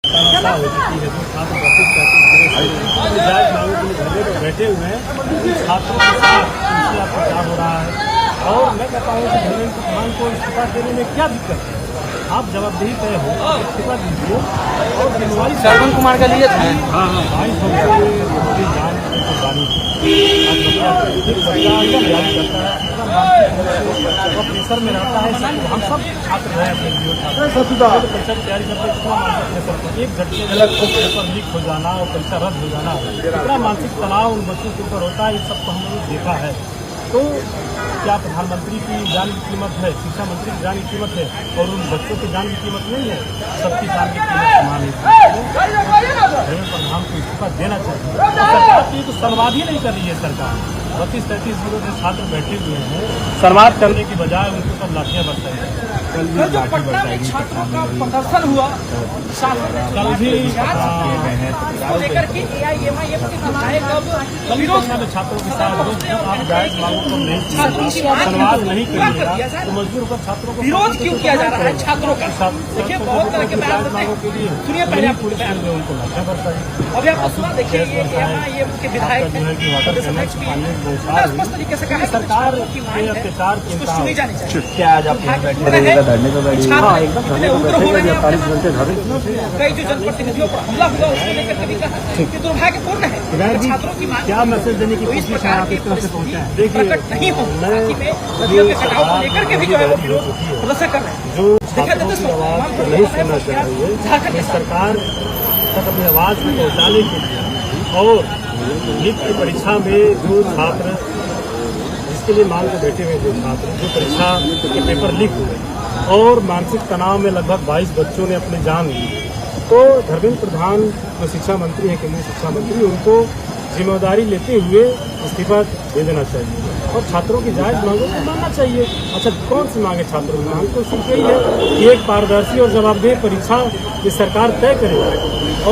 तनाशा हो चुकी है। जो छात्र बैठे हुए हैं, छात्रों के साथ दूसरा प्रचार हो रहा है। और मैं कहता हूँ कि धर्मेंद्र प्रधान को इस्तीफा देने में क्या दिक्कत है? आप जवाबदेही तय हो, इस्तीफा दीजिए। और जिम्मेवारी श्रवण कुमार का लिए था। हाँ 22 जान कुर्बानी प्रेशर में रहता है। हम सब छात्र रहे अपने जीवन परीक्षा की तैयारी करते हैं। कितना मानसिक प्रेशर, एक झटके पेपर लीक हो जाना और परीक्षा रद्द हो जाना, कितना मानसिक तनाव उन बच्चों के ऊपर होता है। ये सब तो हम लोगों ने देखा है। तो क्या प्रधानमंत्री की जान की कीमत है, शिक्षा मंत्री की जान की कीमत है और उन बच्चों की जान की कीमत नहीं है? सबकी जान की कीमत समान है। धर्मेंद्र प्रधान को इस्तीफा देना चाहिए। सरकार की तो संवाद ही नहीं कर रही है। सरकार 32-33 जिलों से छात्र बैठे हुए हैं, संवाद करने की बजाय उनके ऊपर लाठियां बरसाई। कल जो पटना में छात्रों का प्रदर्शन हुआ, कल भी लेकर के AIMIM के विरोध में छात्रों के साथ आप जायज मांगों को नहीं संवाद नहीं करिएगा तो मजबूर होकर छात्रों को विरोध क्यों किया जा रहा है? छात्रों का देखिए बहुत तरह के बयान सुनिए। पहले आप पुलिस ने उनको लाठियां बरसाई। अभी आपको सुना, देखिए ये AIMIM के विधायक स्पष्ट तरीके से कहा सरकार के अत्याचार की सुनी जानी चाहिए। क्या आज आप यहाँ बैठे धरने पे बैठे कई जो जनप्रतिनिधियों पर हमला हुआ उसको लेकर कभी कहा कि दुर्भाग्यपूर्ण है। छात्रों की मांग क्या मैसेज देने की कोशिश है आप इस तरह से पहुंचा है? देखिए प्रकट नहीं हो नदियों के कटाव को लेकर के भी जो है वो विरोध प्रदर्शन कर रहे हैं। जो छात्रों की आवाज नहीं सुनना चाहिए, सरकार तक अपनी आवाज को पहुंचाने के लिए और नीट की परीक्षा में जो छात्र जिसके लिए मांग में बैठे हुए जो छात्र जो परीक्षा के पेपर लीक हुए और मानसिक तनाव में लगभग 22 बच्चों ने अपनी जान ली, तो धर्मेंद्र प्रधान जो शिक्षा मंत्री हैं, केंद्रीय शिक्षा मंत्री, उनको जिम्मेदारी लेते हुए इस्तीफा दे देना चाहिए और छात्रों की जायज मांगों को मानना चाहिए। अच्छा, कौन सी मांगे छात्रों की? मांग तो सिर्फ यही है कि एक पारदर्शी और जवाबदेह परीक्षा ये सरकार तय करे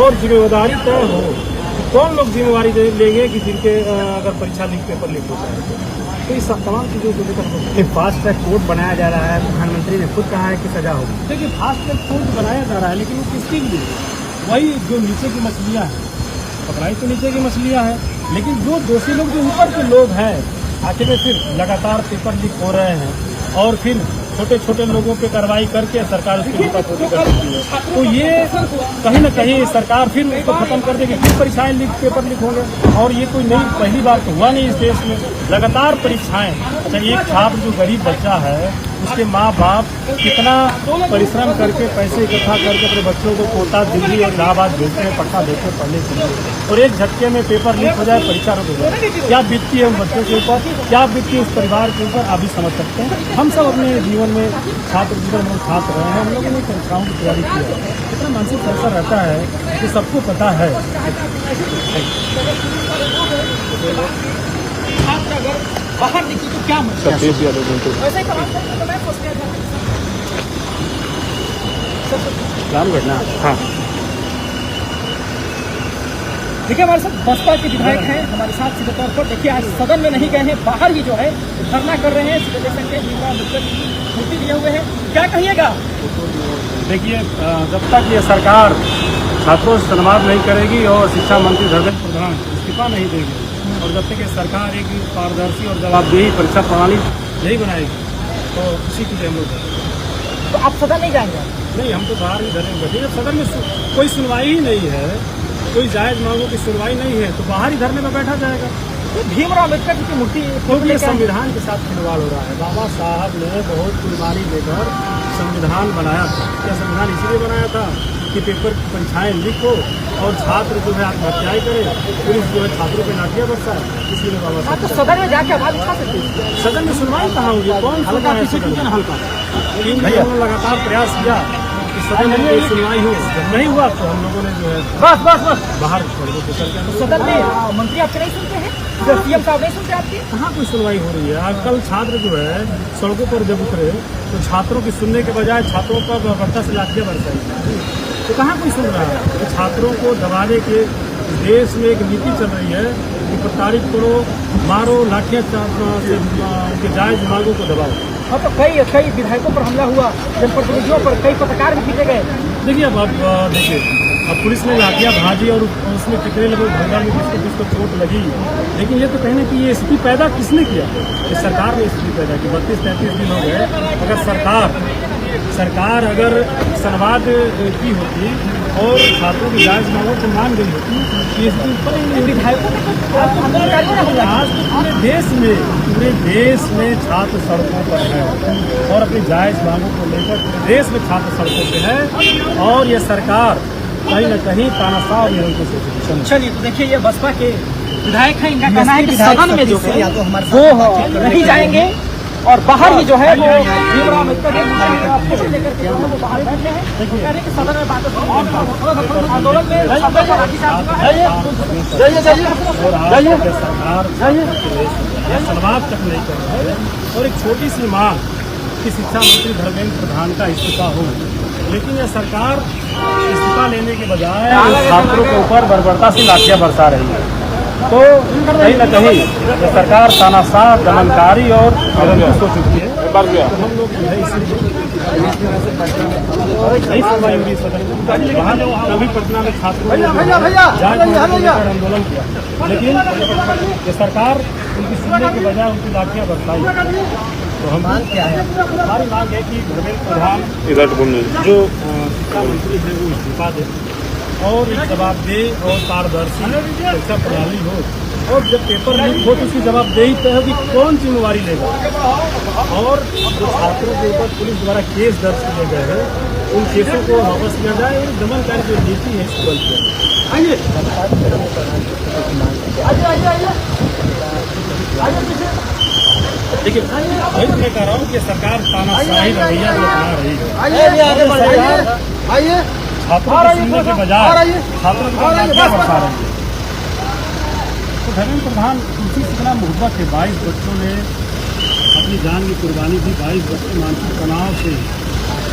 और जिम्मेदारी तय हो। कौन लोग जिम्मेवारी लेंगे कि जिनके अगर परीक्षा लीक पेपर लीक होता है? तो इस तमाम चीज़ों को लेकर एक फास्ट ट्रैक कोर्ट बनाया जा रहा है। प्रधानमंत्री ने खुद कहा है कि सजा होगी। देखिए, फास्ट ट्रैक कोर्ट बनाया जा रहा है, लेकिन वो किसके लिए? वही जो नीचे की मछलियाँ हैं, पकड़ाई तो नीचे की मछलियाँ हैं, लेकिन जो दोषी लोग जो ऊपर के लोग हैं, आखिर में फिर लगातार पेपर लीक हो रहे हैं और फिर छोटे छोटे लोगों पे कार्रवाई करके सरकार उसकी नुकातोती कर सकती है। तो ये कहीं न कहीं सरकार फिर उसको खत्म कर देगी, फिर परीक्षाएं लीक पेपर लीक होंगे। और ये कोई नई पहली बार तो हुआ नहीं इस देश में, लगातार परीक्षाएं। अच्छा, एक छात्र जो गरीब बच्चा है, उसके माँ बाप कितना परिश्रम करके पैसे इकट्ठा करके अपने बच्चों को कोटा, दिल्ली और इलाहाबाद भेजते हैं पढ़ा देते पढ़ने के लिए, और एक झटके में पेपर लीक हो जाए, परीक्षा रद्द हो जाए। क्या बीतती है उन बच्चों के ऊपर, क्या बीतती है उस परिवार के ऊपर, आप भी समझ सकते हैं। हम सब अपने जीवन में छात्र जीवन में छात्र रहे हैं, हम लोगों ने परीक्षाओं की तैयारी की है। कितना मानसिक प्रेशर रहता है कि सबको पता है। छात्र अगर बाहर निकले तो क्या मतलब? वैसे ही तमाम तो मैं सोचते हैं काम करना। हाँ, देखिए हमारे साथ बसपा के विधायक हैं हमारे साथ सीधे तौर पर। देखिए आज सदन में नहीं गए हैं, बाहर ही जो है धरना कर रहे हैं। सीधे संख्या मूर्ति लिए हुए हैं, क्या कहिएगा? देखिए, जब तक ये सरकार छात्रों से संवाद नहीं करेगी और शिक्षा मंत्री धर्मेंद्र प्रधान इस्तीफा नहीं देगी और जब तक ये सरकार एक पारदर्शी और जवाबदेही परीक्षा प्रणाली नहीं बनाएगी तो किसी की जरूरत है। तो आप सदन नहीं जाएंगे? नहीं, हम तो बाहर ही धरने बैठे। जब सदन में कोई सुनवाई ही नहीं है, कोई जायज मांगों की सुनवाई नहीं है, तो बाहर ही धरने में बैठा जाएगा। तो भीमराव अम्बेडकर की मूर्ति क्योंकि ये संविधान के साथ खिलवाड़ हो रहा है। बाबा साहब ने बहुत कुर्बानी देकर संविधान बनाया था। यह संविधान इसलिए बनाया था कि पेपर की परीक्षाएं लीक हो और छात्र जो है आत्महत्याएं करे, पुलिस जो है छात्रों पर लाठियां बरसाए, इसलिए बाबा साहब तो सदन में जाके आवाज उठा सकते हैं। सदन में सुनवाई कहाँ होगी? कौन हल्का लगातार प्रयास किया कि सदन में कोई सुनवाई हो, नहीं हुआ तो हम लोगों ने जो है बस बाहर सड़कों पर चल के। सदन में मंत्री आपके नहीं सुनते हैं? सीएम साहब नहीं सुनते आपकी? कहाँ कोई सुनवाई हो रही है? आजकल छात्र जो है सड़कों पर जब उतरे तो छात्रों की सुनने के बजाय छात्रों पर बर्ता से लाठियां बरसाई, तो कहाँ कोई सुन रहा है? तो छात्रों को दबाने के देश में एक नीति चल रही है कि प्रताड़ित करो, मारो, लाठियां उनके जायज मांगों को दबाओ। हाँ, तो कई विधायकों पर हमला हुआ, जनप्रतिनिधियों पर, कई पत्रकार भी पीटे गए। देखिए अब देखिए अब पुलिस ने लाठियाँ भाजी और उसमें कितने लोगों भंगा में किसको चोट लगी, लेकिन ये तो कहने कि ये स्थिति पैदा किसने किया? ये सरकार ने स्थिति पैदा की। 32-33 दिन हो गए। अगर सरकार अगर संवाद की होती और छात्रों की जायज मांगों को मान गई होती तो ये स्थिति विधायकों को आज पूरे देश में छात्र सड़कों पर है और अपनी जायज मांगों को लेकर पूरे देश में छात्र सड़कों पे है और ये सरकार कहीं न कहीं तानाशाह और निरंकुश है। चलिए, तो देखिए ये बसपा के विधायक हैं, इनका कहना है कि सदन में जो है वो नहीं जाएंगे और बाहर ही जो है वो भीमराव अम्बेडकर के लेकर के वो बाहर बैठे हैं। कह रहे हैं कि सदन में बात आंदोलन में सरकार संवाद तक नहीं कर रही है और एक छोटी सी मांग कि शिक्षा मंत्री धर्मेंद्र प्रधान का इस्तीफा हो, लेकिन यह सरकार इस्तीफा लेने के बजाय छात्रों के ऊपर बर्बरता से लाठियां बरसा रही है। तो कहीं न कहीं ये सरकार तानाशाह, दमनकारी और निरंकुश हो चुकी है। तो हम लोग जो है सही सुनवाई हुई सदन में, वहाँ अभी पटना में छात्रों ने जांच आंदोलन किया, लेकिन ये सरकार उनकी सुनने के बजाय उनकी लाठियां बरसाई। तो हम क्या है, हमारी मांग है कि धर्मेंद्र प्रधान जो शिक्षा मंत्री है वो इस्तीफा दे और एक जवाबदेह और पारदर्शी शिक्षा प्रणाली हो और जब पेपर लीक हो तो उसकी जवाबदेही तय हो कि कौन जिम्मेवारी लेगा और जो छात्रों के ऊपर पुलिस द्वारा केस दर्ज किए गए हैं उन केसों को वापस लिया जाए और दमनकारी जो नीति है इसको बंद किया जाए। देखिए वही मैं कह रहा हूँ कि सरकार तानाशाही रवैया जो अपना रही है, छात्रों को सुनने के बजाय छात्रों को लाठियां बरसा रही है। तो धर्मेंद्र प्रधान उसी से इतना मोहब्बत है। 22 बच्चों ने अपनी जान की कुर्बानी दी, 22 बच्चे मानसिक तनाव से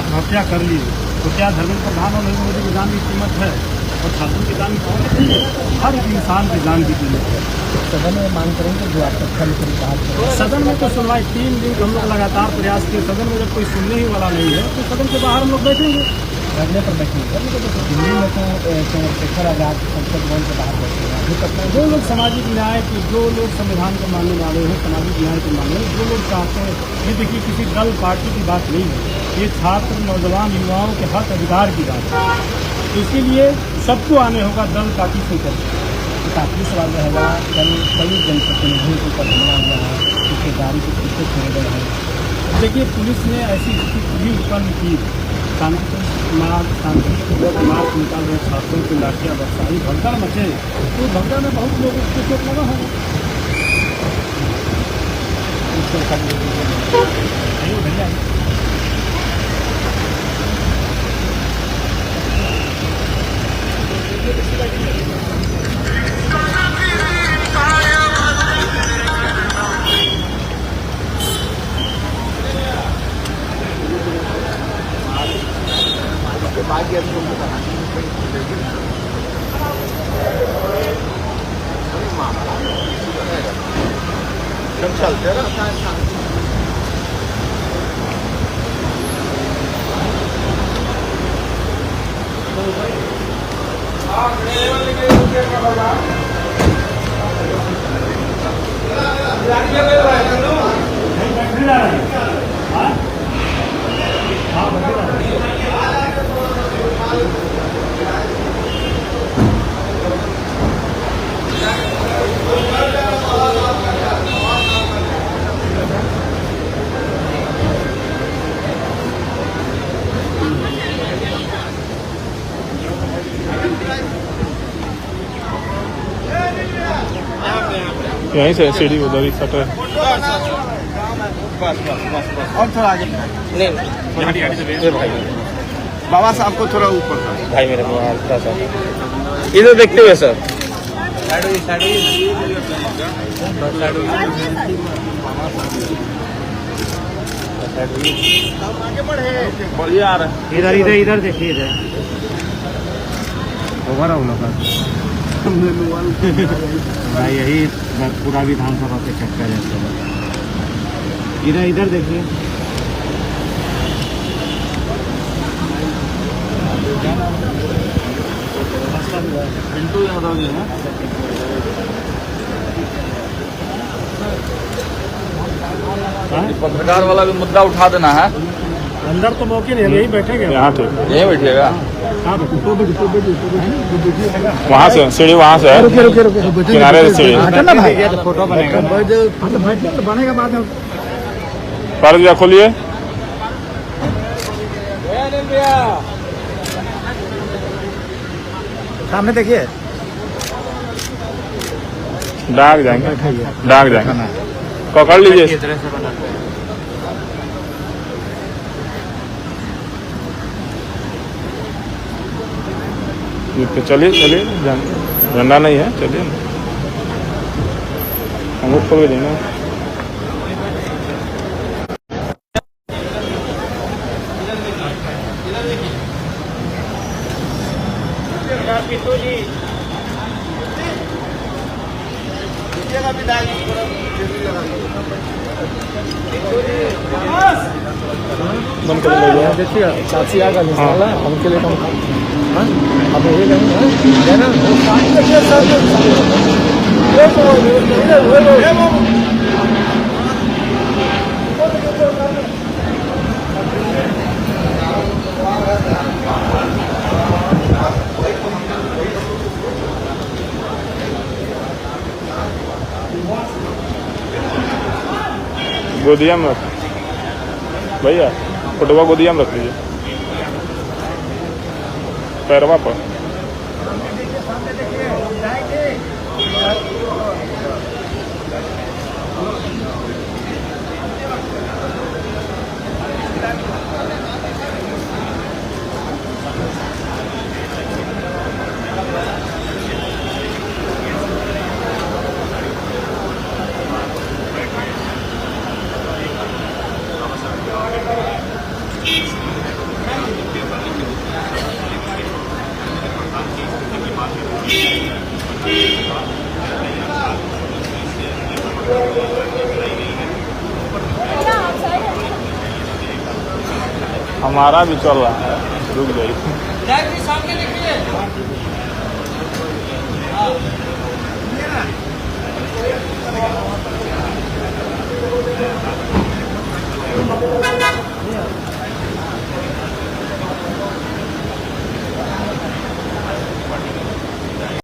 आत्महत्या कर ली। तो क्या धर्मेंद्र प्रधान और नरेंद्र मोदी की जान की कीमत है और छात्रों की जान की कीमत नहीं है? हर एक इंसान की जान की कीमत है। सदन में मांग करेंगे जो आपका कहा सदन में तो सुनवाई 3 दिन हम लोग लगातार प्रयास किए। सदन में जब कोई सुनने ही वाला नहीं है तो सदन के बाहर हम लोग बैठेंगे, धरने पर बैठेंगे। दिल्ली में तो चंद्रशेखर आजाद संसद भवन के बाहर बैठेंगे। जो लोग सामाजिक न्याय के, जो लोग संविधान को मानने वाले हैं, सामाजिक न्याय को मानने जो लोग चाहते हैं, ये देखिए किसी दल पार्टी की बात नहीं है, ये छात्र नौजवान युवाओं के हक अधिकार की बात है। तो इसीलिए सबको आने होगा, दल पार्टी से करके। आखिरी सवाल रहेगा, कल कई जनप्रतिनिधियों के ऊपर हमला हुआ है, ठेकेदारी के पीछे छोड़े गए हैं। देखिए पुलिस ने ऐसी स्थिति भी उत्पन्न की, शांतिपूर्ण मार्च निकाल रहे छात्रों की लाठियां बरसाई, भगदड़ मचे। तो भगदड़ में बहुत लोगों को चोट लगा होगा। चलते ना यहीं से सीढ़ी उधर ही सट है। बस और थोड़ा आगे नहीं भाई बाबा साहब को थोड़ा ऊपर भाई मेरे इधर देखते हुए सर बढ़िया आ रहा है। इधर इधर इधर देखिए, इधर ओवर ऑल भाई यही पूरा विधानसभा से चक्कर है। इधर इधर देखिए। पिंटू यादव जी हैं। पत्रकार वाला भी मुद्दा उठा देना है। अंदर तो मौके नहीं, हम यही बैठेंगे। यहाँ ठीक यहीं बैठिएगा। वहाँ से सीढ़ी वहाँ से है, किनारे से सीढ़ी फोटो बनेगा। बनेगा बाद में। पर दिया खोलिए। सामने देखिए, डाक जाएंगे पकड़ लीजिए। तो चलिए झंडा नहीं है, चलिए हम खोल के देंगे। बंद कर लीजिए। देखिए चाची आ गई हमके लिए कम अब यही लेंगे ना। गोदिया में रख भैया, फोटोवा गोदिया में रख लीजिए, पैरवा पर। हमारा भी चल रहा है, रुक जाइए। सामने देखिए।